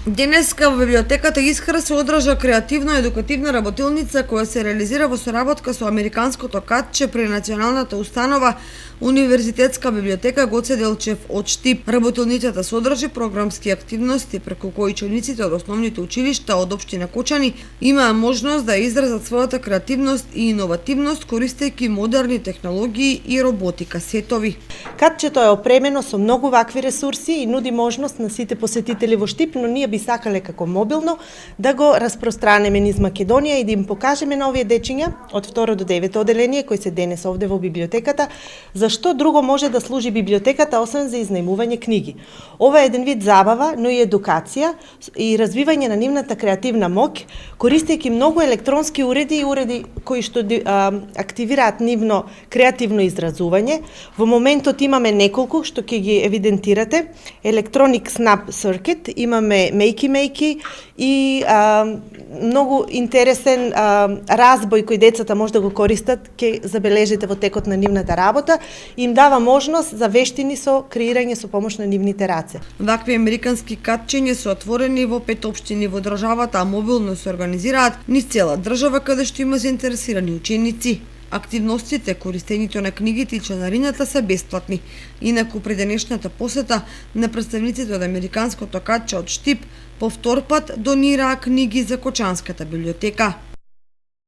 Денеска во библиотеката Искра се одржа креативно-едукативна работилница која се реализира во соработка со американското катче при Националната установа Универзитетска библиотека Гоце Делчев од Штип. Работилницата содржи програмски активности преку кои учениците од основните училишта од општина Кочани имаа можност да изразат својата креативност и иновативност користејќи модерни технологии и роботика сетови. Катчето е опремено со многу вакви ресурси и нуди можност на сите посетители во Штип, но ние би сакале како мобилно да го распространеме низ Македонија и да им покажеме на овие дечиња од 2 до 9 оделение кои се денес овде во библиотеката, зашто друго може да служи библиотеката освен за изнајмување книги. Ова е еден вид забава, но и едукација и развивање на нивната креативна моќ, користејќи многу електронски уреди и уреди кои што активираат нивно креативно изразување. Во моментот имаме неколку што ќе ги евидентирате. Electronic Snap Circuit, имаме Makey и многу интересен разбој кој децата може да го користат, ќе забележите во текот на нивната работа, им дава можност за вештини со креирање со помош на нивните раце. Вакви американски катчиња се отворени во 5 општини во државата, а мобилно се организираат низ цела држава каде што има заинтересирани ученици. Активностите, користењето на книгите и членарината се бесплатни. Инаку при денешната посета на представниците од американското катче од Штип повтор пат донираа книги за Кочанската библиотека.